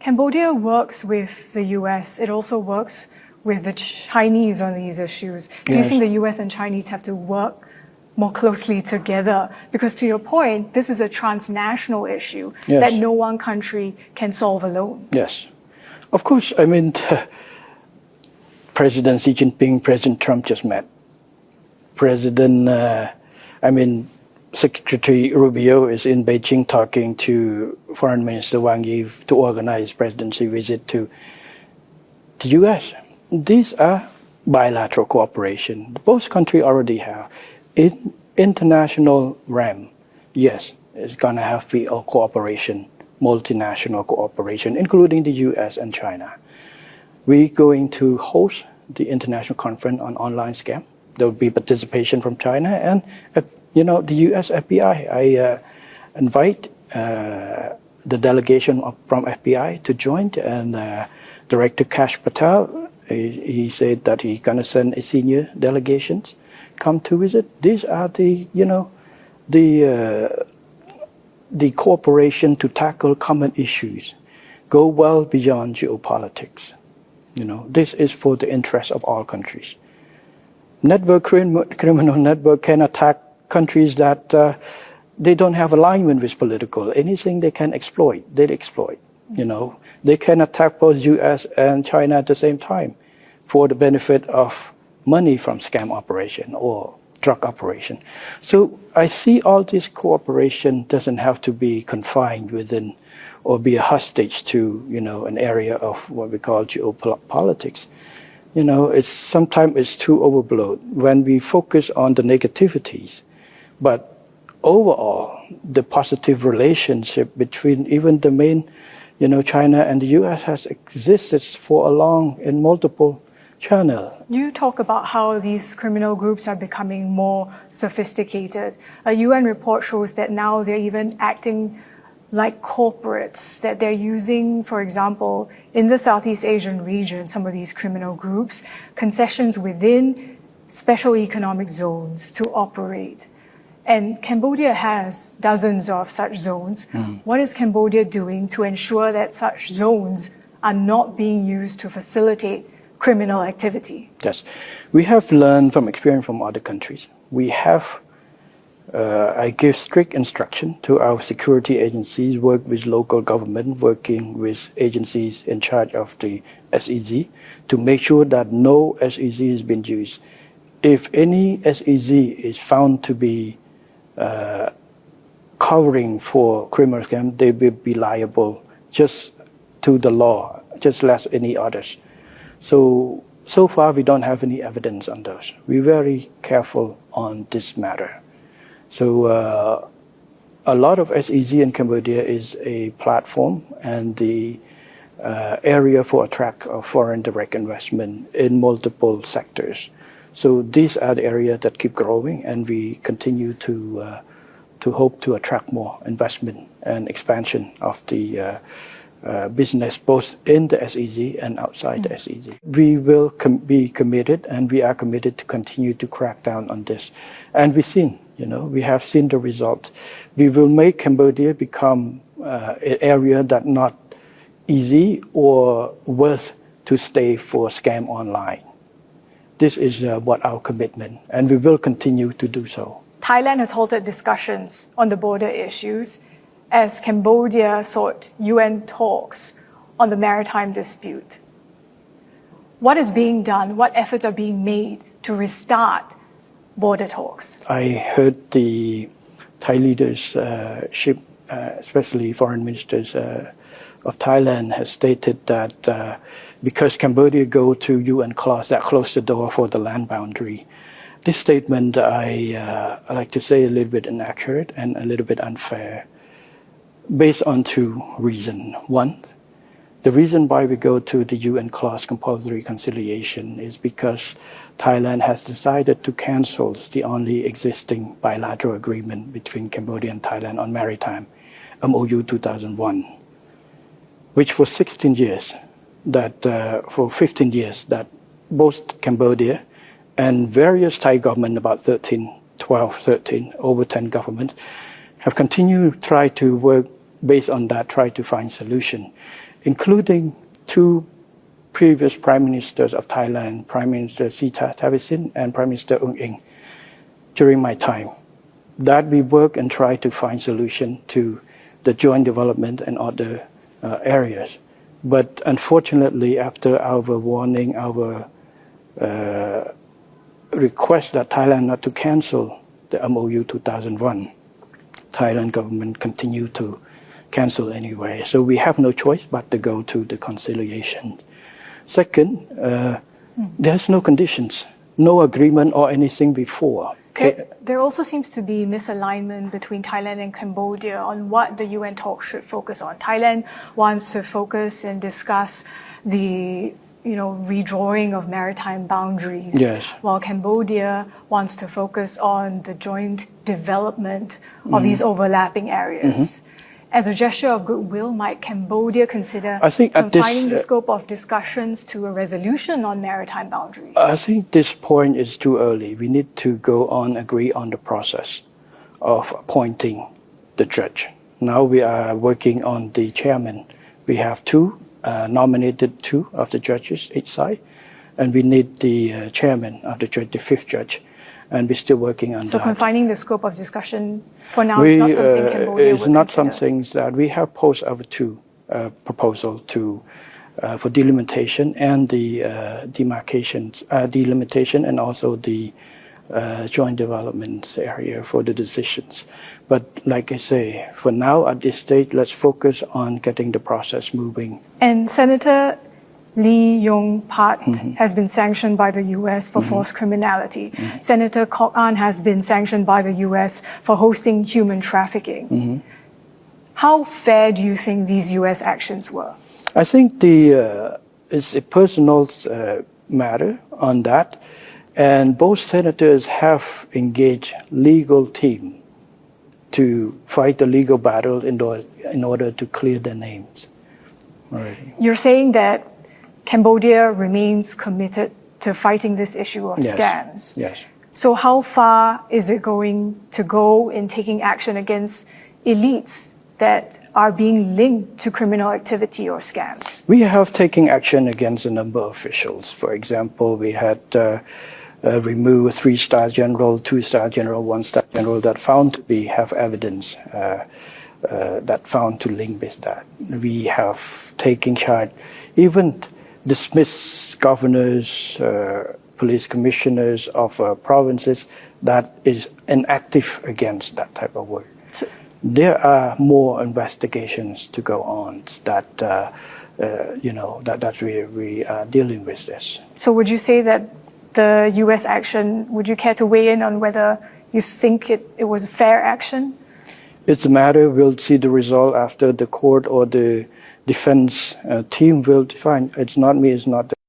Cambodia works with the US. It also works with the Chinese on these issues. Do you think the US and Chinese have to work more closely together? Because to your point, this is a transnational issue that no one country can solve alone. Yes. Of course, I mean, President Xi Jinping, President Trump just met. Secretary Rubio is in Beijing talking to Foreign Minister Wang Yi to organize presidency visit to the US. These are bilateral cooperation. Both countries already have. In international realm, yes, it's going to have to be a cooperation, multinational cooperation, including the US and China. We're going to host the International Conference on Online Scam. There will be participation from China and the US FBI. I invite the delegation from FBI to join, and Director Kash Patel, he said that he's going to send a senior delegation come to visit. These are the cooperation to tackle common issues, go well beyond geopolitics. This is for the interest of all countries. Criminal network can attack countries that they don't have alignment with political. Anything they can exploit, they exploit. They can attack both US and China at the same time for the benefit of money from scam operation or drug operation. So I see all this cooperation doesn't have to be confined within or be a hostage to, an area of what we call geopolitics. Sometimes it's too overblown when we focus on the negativities. But overall, the positive relationship between even the main, China and the US has existed for a long in multiple channels. You talk about how these criminal groups are becoming more sophisticated. A UN report shows that now they're even acting like corporates, that they're using, for example, in the Southeast Asian region, some of these criminal groups, concessions within special economic zones to operate. And Cambodia has dozens of such zones. What is Cambodia doing to ensure that such zones are not being used to facilitate criminal activity? Yes, we have learned from experience from other countries. We have, I give strict instruction to our security agencies, work with local government, working with agencies in charge of the SEZ to make sure that no SEZ has been used. If any SEZ is found to be covering for criminal scam, they will be liable just to the law, just less any others. So far we don't have any evidence on those. We're very careful on this matter. So a lot of SEZ in Cambodia is a platform and the area for attract of foreign direct investment in multiple sectors. So these are the areas that keep growing, and we continue to hope to attract more investment and expansion of the business, both in the SEZ and outside the SEZ. We will be committed, and we are committed to continue to crack down on this. And we have seen the result. We will make Cambodia become an area that not easy or worth to stay for scam online. This is what our commitment, and we will continue to do so. Thailand has halted discussions on the border issues as Cambodia sought UN talks on the maritime dispute. What is being done? What efforts are being made to restart border talks? I heard the Thai leadership, especially foreign ministers of Thailand, has stated that because Cambodia go to UN clause that closed the door for the land boundary. This statement, I like to say, a little bit inaccurate and a little bit unfair, based on two reasons. One, the reason why we go to the UN clause compulsory reconciliation is because Thailand has decided to cancel the only existing bilateral agreement between Cambodia and Thailand on maritime, MOU 2001, which for 16 years, for 15 years, that both Cambodia and various Thai government, about 13, over 10 governments, have continued to try to work based on that, try to find solution. including two previous prime ministers of Thailand, Prime Minister Sita Thavisin and Prime Minister Ung Eng, during my time, that we work and try to find solution to the joint development and other areas. But unfortunately, after our warning, our request that Thailand not to cancel the MOU 2001, Thailand government continued to cancel anyway. So we have no choice but to go to the conciliation. Second, there's no conditions, no agreement or anything before. There also seems to be misalignment between Thailand and Cambodia on what the UN talks should focus on. Thailand wants to focus and discuss the redrawing of maritime boundaries, yes, while Cambodia wants to focus on the joint development of these overlapping areas. As a gesture of goodwill, might Cambodia consider confining the scope of discussions to a resolution on maritime boundaries? I think this point is too early. We need to go on, agree on the process of appointing the judge. Now we are working on the chairman. We have nominated two of the judges each side, and we need the chairman of the judge, the fifth judge. And we're still working on that. So confining the scope of discussion for now is not something Cambodia It's not something that we have posed our two proposal for delimitation and the delimitation and also the joint development area for the decisions. But like I say, for now at this stage, let's focus on getting the process moving. And Senator Lee Yong-pat has been sanctioned by the U.S. for forced criminality. Senator Kok An has been sanctioned by the U.S. for hosting human trafficking. How fair do you think these U.S. actions were? I think it's a personal matter on that, and both senators have engaged legal team to fight the legal battle in order to clear their names. Already. You're saying that Cambodia remains committed to fighting this issue of scams. Yes. So how far is it going to go in taking action against elites that are being linked to criminal activity or scams? We have taken action against a number of officials. For example, we had removed 3-star general, 2-star general, 1-star general that found to have evidence that found to link with that. We have taken charge, even dismiss governors, police commissioners of provinces that is inactive against that type of work. So there are more investigations to go on that we are dealing with this. So would you say that the U.S. action, would you care to weigh in on whether you think it was fair action? It's a matter, we'll see the result after the court or the defense team will define. It's not me, it's not the